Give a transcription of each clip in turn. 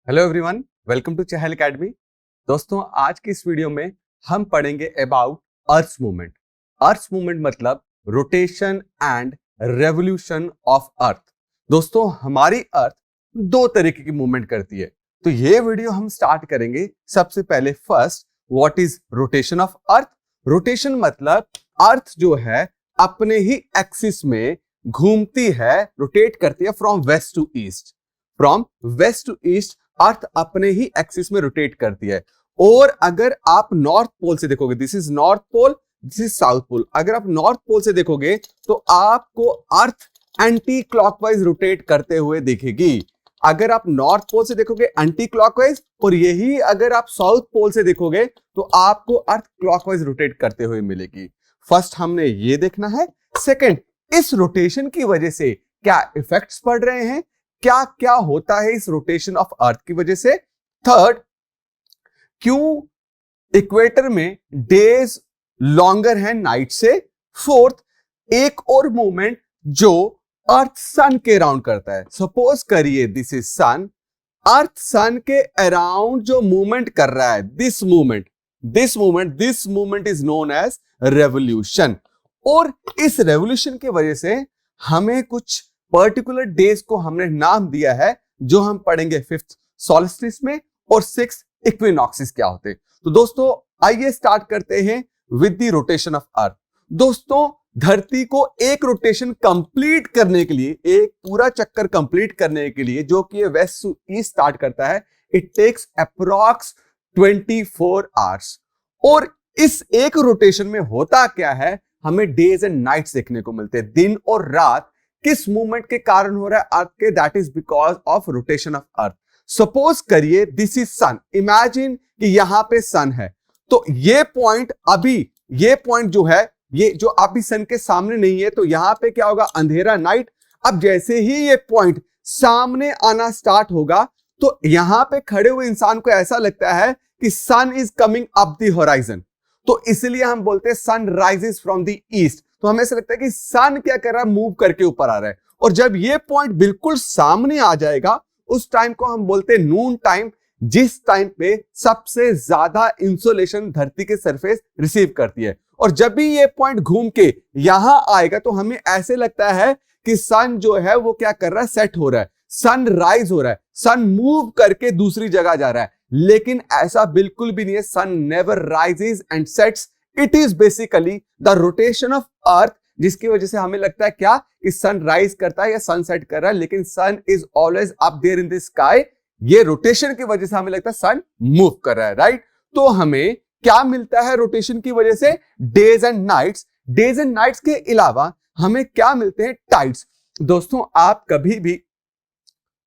Hello everyone, welcome to Chahal academy. दोस्तों, आज की इस वीडियो में हम पढ़ेंगे about earth movement. Earth movement मतलब rotation and revolution of earth. दोस्तों, हमारी अर्थ दो तरीके की मूवमेंट करती है, तो ये वीडियो हम स्टार्ट करेंगे। सबसे पहले first, what is rotation of earth. Rotation मतलब अर्थ जो है अपने ही एक्सिस में घूमती है, रोटेट करती है from west to east. From west to east earth अपने ही एक्सिस में रोटेट करती है। और अगर आप नॉर्थ पोल से देखोगे, this is north pole, this is south pole. अगर आप नॉर्थ पोल से देखोगे तो आपको अर्थ एंटी क्लॉकवाइज रोटेट करते हुए दिखेगी। अगर आप नॉर्थ पोल से देखोगे एंटी क्लॉकवाइज, और यही अगर आप साउथ पोल से देखोगे तो आपको अर्थ क्लॉकवाइज रोटेट करते हुए मिलेगी। फर्स्ट हमने ये देखना है। सेकंड, इस रोटेशन की वजह से क्या इफेक्ट्स पड़ रहे हैं, क्या क्या होता है इस रोटेशन ऑफ अर्थ की वजह से। थर्ड, क्यों इक्वेटर में डेज लॉन्गर है नाइट से। फोर्थ, एक और मूवमेंट जो अर्थ सन के अराउंड करता है। सपोज करिए दिस इज सन, अर्थ सन के अराउंड जो मूवमेंट कर रहा है, this movement is known as revolution. और इस रेवोल्यूशन की वजह से हमें कुछ पर्टिकुलर डेज को हमने नाम दिया है, जो हम पढ़ेंगे फिफ्थ सॉल्स्टिस में, और सिक्स इक्विनॉक्सिस क्या होते हैं। तो दोस्तों, आइए स्टार्ट करते हैं with the rotation of earth. दोस्तों, धरती को एक रोटेशन कंप्लीट करने के लिए, एक पूरा चक्कर कंप्लीट करने के लिए, जो कि वेस्ट टू ईस्ट स्टार्ट करता है, इट टेक्स अप्रॉक्स 24 आवर्स। और इस एक रोटेशन में होता क्या है, हमें डेज एंड नाइट्स देखने को मिलते हैं, दिन और रात किस मूवमेंट के कारण हो रहा है अर्थ के, that is because of rotation of earth. Suppose करिए दिस इज सन, इमेजिन कि यहां पे सन है, तो ये पॉइंट जो है, ये जो अभी सन के सामने नहीं है, तो यहां पे क्या होगा, अंधेरा, नाइट। अब जैसे ही ये पॉइंट सामने आना स्टार्ट होगा, तो यहां पे खड़े हुए इंसान को ऐसा लगता है कि sun is coming up the horizon, तो इसलिए हम बोलते हैं sun rises from the east. तो हमें ऐसा लगता है कि सन क्या कर रहा है, मूव करके ऊपर आ रहा है। और जब ये पॉइंट बिल्कुल सामने आ जाएगा, उस टाइम को हम बोलते हैं नून टाइम, जिस टाइम पे सबसे ज्यादा इंसोलेशन धरती के सरफेस रिसीव करती है। और जब भी ये पॉइंट घूम के यहां आएगा, तो हमें ऐसे लगता है कि सन जो है वो क्या कर रहा है, सेट हो रहा है, सन राइज हो रहा है, सन मूव करके दूसरी जगह जा रहा है। लेकिन ऐसा बिल्कुल भी नहीं है। Sun never rises and sets, it is basically the rotation of earth, जिसकी वजह से हमें लगता है क्या कि सन राइज करता है या सन सेट कर रहा है, लेकिन sun is always up there in the sky. ये रोटेशन की वजह से हमें लगता है सन मूव कर रहा है, राइट। तो हमें क्या मिलता है रोटेशन की वजह से, days and nights. Days and nights के अलावा हमें क्या मिलते हैं, टाइड्स। दोस्तों, आप कभी भी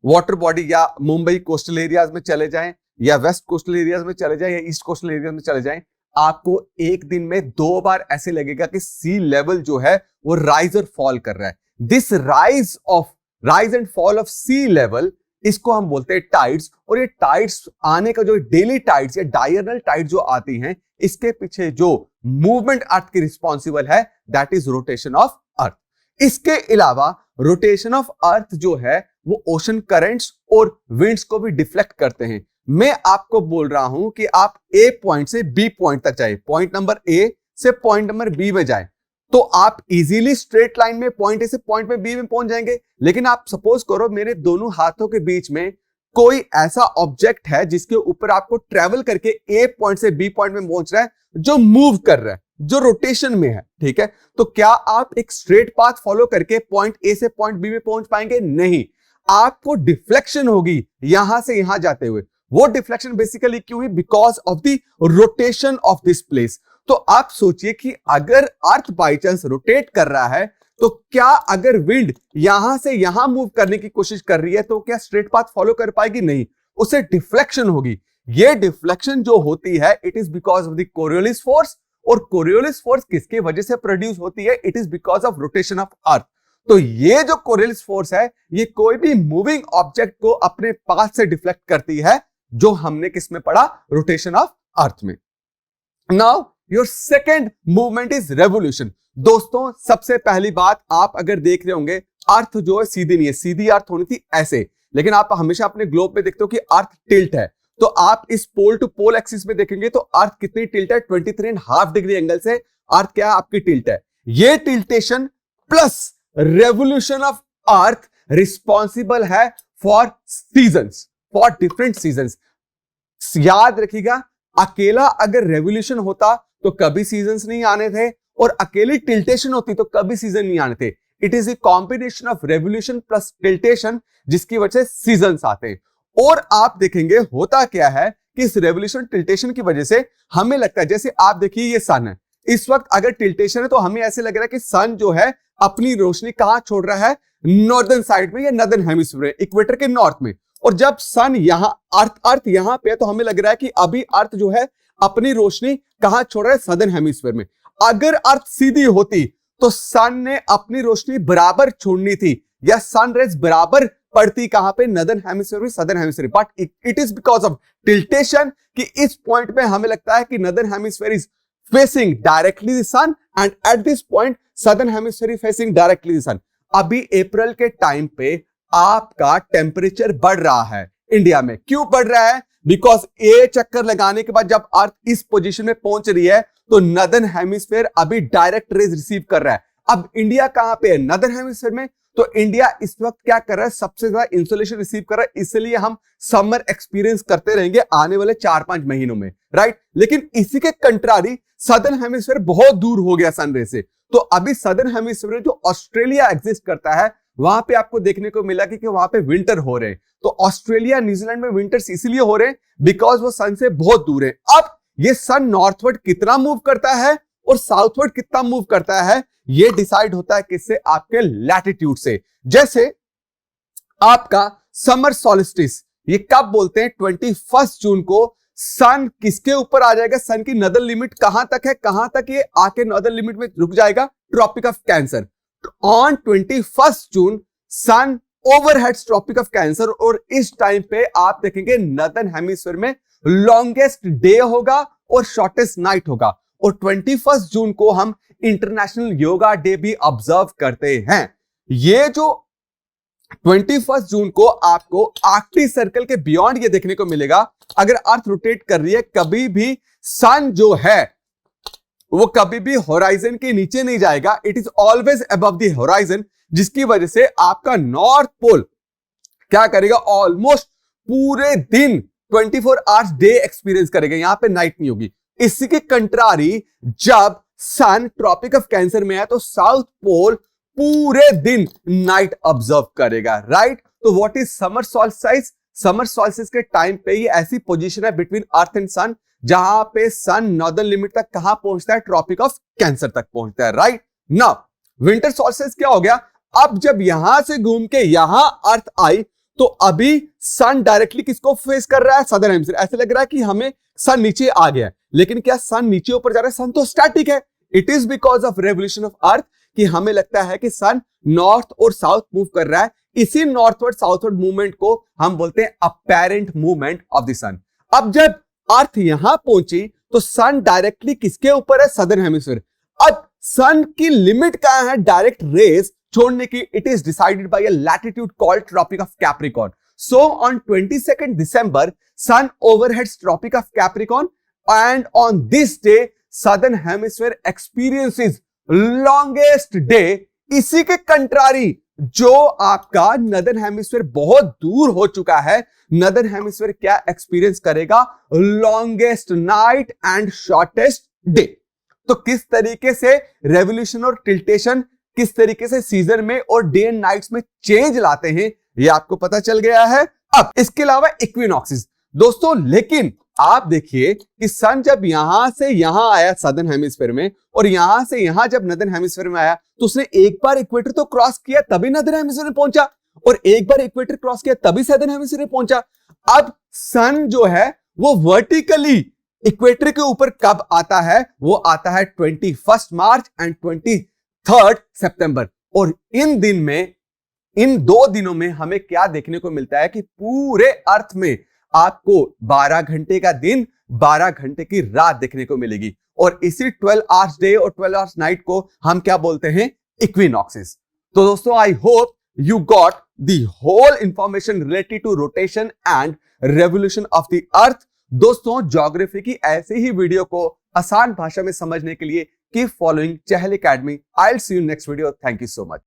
वाटर बॉडी या मुंबई कोस्टल एरियाज में चले जाएं, या वेस्ट कोस्टल एरियाज में चले जाएं, या ईस्ट कोस्टल एरियाज में चले जाएं, आपको एक दिन में 2 बार ऐसे लगेगा कि सी लेवल जो है वो राइज और फॉल कर रहा है। This rise and fall of sea level, इसको हम बोलते हैं टाइड्स। और ये टाइड्स आने का, जो डेली टाइड्स या डायरनल टाइड जो आती हैं, इसके पीछे जो मूवमेंट अर्थ की रिस्पॉन्सिबल है, दैट इज रोटेशन ऑफ अर्थ। इसके अलावा रोटेशन ऑफ अर्थ जो है वो ओशन करंट्स और विंड्स को भी डिफ्लेक्ट करते हैं। मैं आपको बोल रहा हूं कि आप ए पॉइंट से बी पॉइंट तक जाए, पॉइंट नंबर ए से पॉइंट नंबर बी में जाए, तो आप इजीली स्ट्रेट लाइन में पॉइंट ए से पॉइंट में बी में पहुंच जाएंगे। लेकिन आप सपोज करो मेरे दोनों हाथों के बीच में कोई ऐसा ऑब्जेक्ट है जिसके ऊपर आपको ट्रेवल करके ए पॉइंट से बी पॉइंट में पहुंच रहा है, जो मूव कर रहा है, जो रोटेशन में है, ठीक है। तो क्या आप एक स्ट्रेट पाथ फॉलो करके पॉइंट ए से पॉइंट बी में पहुंच पाएंगे? नहीं, आपको डिफ्लेक्शन होगी यहां से यहां जाते हुए। वो डिफ्लेक्शन बेसिकली क्यों हुई? Because of the rotation of this place. तो आप सोचिए कि अगर अर्थ बाई चांस रोटेट कर रहा है, तो क्या अगर विंड यहां से यहां मूव करने की कोशिश कर रही है, तो क्या स्ट्रेट पाथ फॉलो कर पाएगी? नहीं, उसे डिफ्लेक्शन होगी। ये डिफ्लेक्शन जो होती है, it is because of the Coriolis force. और कोरियोलिस फोर्स किसके वजह से प्रोड्यूस होती है? It is because of rotation of अर्थ। तो ये जो कोरियोलिस फोर्स है, ये कोई भी मूविंग ऑब्जेक्ट को अपने पाथ से डिफ्लेक्ट करती है, जो हमने किस में पढ़ा? रोटेशन ऑफ अर्थ में। Now your second movement is revolution. दोस्तों, सबसे पहली बात, आप अगर देख रहे होंगे, अर्थ जो है सीधी नहीं है, सीधी अर्थ होनी थी ऐसे, लेकिन आप हमेशा अपने ग्लोब में देखते हो कि अर्थ टिल्ट है, तो आप इस पोल टू पोल एक्सिस में देखेंगे तो अर्थ कितनी टिल्ट है, 23.5 डिग्री एंगल से अर्थ क्या है, आपकी टिल्ट है। ये tiltation plus revolution of earth responsible है for seasons, for different seasons. याद रखिएगा, अकेला अगर रेवोल्यूशन होता तो कभी सीजन्स नहीं आने थे, और अकेली टिल्टेशन होती तो कभी सीजन नहीं आने थे। It is a combination of revolution plus tiltation जिसकी वजह से सीजन्स आते हैं। और आप देखेंगे होता क्या है कि इस रेवोल्यूशन टिल्टेशन की वजह से हमें लगता है, जैसे आप देखिए ये सन है, इस वक्त अगर टिल्टेशन है तो हमें ऐसे लग रहा है कि सन जो है अपनी रोशनी कहां छोड़ रहा है, नॉर्दर्न साइड में या नॉर्दर्न हेमिस्फीयर में, इक्वेटर के नॉर्थ में। और जब सन यहां अर्थ यहां पे, तो हमें लग रहा है कि अभी अर्थ जो है अपनी रोशनी कहां छोड़ रहा है, सदर्न हेमिस्फीयर में। अगर अर्थ सीधी होती तो सन ने अपनी रोशनी बराबर छोड़नी थी, या सन रेज बराबर पड़ती कहां पे, नॉर्दर्न हेमिस्फीयर में, southern hemisphere. But it is because of tiltation कि इस पॉइंट पे हमें लगता है कि northern hemisphere is facing directly the sun, and at this point southern hemisphere is facing directly the sun. अभी अप्रैल के टाइम पे आपका टेम्परेचर बढ़ रहा है इंडिया में। क्यों बढ़ रहा है? बिकॉज ये चक्कर लगाने के बाद जब अर्थ इस पोजीशन में पहुंच रही है तो नॉर्दर्न हेमिस्फीयर अभी डायरेक्ट रेज रिसीव कर रहा है। अब इंडिया कहां पे है? नॉर्दर्न हेमिस्फीयर में। तो इंडिया इस वक्त क्या कर रहा है? सबसे ज्यादा इंसोलेशन रिसीव कर रहा है, इसलिए हम समर एक्सपीरियंस करते रहेंगे आने वाले 4-5 महीनों में, राइट। लेकिन इसी के कंट्रारी सदर्न हेमिस्फीयर बहुत दूर हो गया सनरे से। तो अभी सदर्न हेमिस्फीयर में जो ऑस्ट्रेलिया एग्जिस्ट करता है, वहां पे आपको देखने को मिला कि वहां पे विंटर हो रहे हैं। तो ऑस्ट्रेलिया न्यूजीलैंड में विंटर्स इसलिए हो रहे हैं बिकॉज वो सन से बहुत दूर है। अब ये सन नॉर्थवर्ड कितना मूव करता है और साउथवर्ड कितना मूव करता है, ये डिसाइड होता है किससे? आपके लैटिट्यूड से। जैसे आपका समर सॉलिस्टिस, ये कब बोलते हैं? 21 जून को सन किसके ऊपर आ जाएगा? सन की नॉर्दर्न लिमिट कहां तक है, कहां तक ये आके नॉर्दर्न लिमिट में रुक जाएगा? Tropic of Cancer. On 21 June sun overheads tropic of Cancer, और इस टाइम पे आप देखेंगे नॉर्दर्न हेमिस्फीयर में लॉन्गेस्ट डे होगा और शॉर्टेस्ट नाइट होगा। और 21 जून को हम इंटरनेशनल योगा डे भी ऑब्जर्व करते हैं। ये जो 21 जून को आपको आर्कटिक सर्कल के बियॉन्ड ये देखने को मिलेगा। अगर अर्थ रोटेट कर रही है, कभी भी सन जो है वो कभी भी होराइजन के नीचे नहीं जाएगा, it is always above the horizon, जिसकी वजह से आपका नॉर्थ पोल क्या करेगा? ऑलमोस्ट पूरे दिन 24 आवर्स डे एक्सपीरियंस करेगा, यहां पे नाइट नहीं होगी। इसी के कंट्रारी जब सन ट्रॉपिक ऑफ कैंसर में है तो साउथ पोल पूरे दिन नाइट ऑब्जर्व करेगा, राइट। तो what is summer solstice? Summer solstice के टाइम पे ये ऐसी पोजीशन है बिटवीन अर्थ एंड सन जहां पे सन नॉर्दर्न लिमिट तक कहां पहुंचता है? ट्रॉपिक ऑफ कैंसर तक पहुंचता है, राइट। नाउ विंटर सॉल्स्टिस क्या हो गया? अब जब यहां से घूम के यहां अर्थ आई तो अभी सन डायरेक्टली किसको फेस कर रहा है? Southern hemisphere. ऐसे लग रहा है कि हमें सन नीचे आ गया है, लेकिन क्या सन नीचे ऊपर जा रहा है? सन तो स्टैटिक है। It is because of revolution of अर्थ कि हमें लगता है कि सन नॉर्थ और साउथ मूव कर रहा है। इसी नॉर्थवर्ड साउथवर्ड मूवमेंट को हम बोलते हैं अपेरेंट मूवमेंट ऑफ द सन। अब जब अर्थ यहां पहुंची तो सन डायरेक्टली किसके ऊपर है? Southern hemisphere. अब सन की लिमिट क्या है डायरेक्ट रेज छोड़ने की? It is decided by a latitude called tropic of Capricorn. So on 22 December sun overheads tropic of Capricorn, and on this day southern hemisphere experiences longest day. इसी के contrary जो आपका northern hemisphere बहुत दूर हो चुका है, नॉर्दर्न हेमिस्फीयर क्या एक्सपीरियंस करेगा? Longest night and shortest day. तो किस तरीके से रेवोल्यूशन और टिल्टेशन किस तरीके से सीजन में और डे एंड नाइट्स में चेंज लाते हैं, ये आपको पता चल गया है। अब इसके अलावा इक्विनॉक्सेस दोस्तों, लेकिन आप देखिए कि सन जब यहां से यहां आया सदर्न हेमिस्फीयर में, और यहां से यहां जब नॉर्दर्न हेमिस्फीयर में आया, तो उसने एक बार इक्वेटर तो क्रॉस किया तभी नॉर्दर्न हेमिस्फीयर में पहुंचा, और एक बार इक्वेटर क्रॉस किया तभी सदर्न हेमिस्फीयर में पहुंचा। अब सन जो है वो वर्टिकली इक्वेटर के ऊपर कब आता है? वो आता है 21 मार्च एंड 23 सितंबर। और इन दिन में, इन 2 दिनों में हमें क्या देखने को मिलता है कि पूरे अर्थ में आपको 12 घंटे का दिन, 12 घंटे की रात देखने को मिलेगी। और इसी 12 आवर्स डे और 12 आवर्स नाइट को हम क्या बोलते हैं? इक्विनॉक्सेस। तो दोस्तों, I hope you got the whole information related to rotation and revolution of the earth. दोस्तों, ज्योग्राफी की ऐसी ही वीडियो को आसान भाषा में समझने के लिए keep following Chahal academy. I will see you next video. Thank you so much.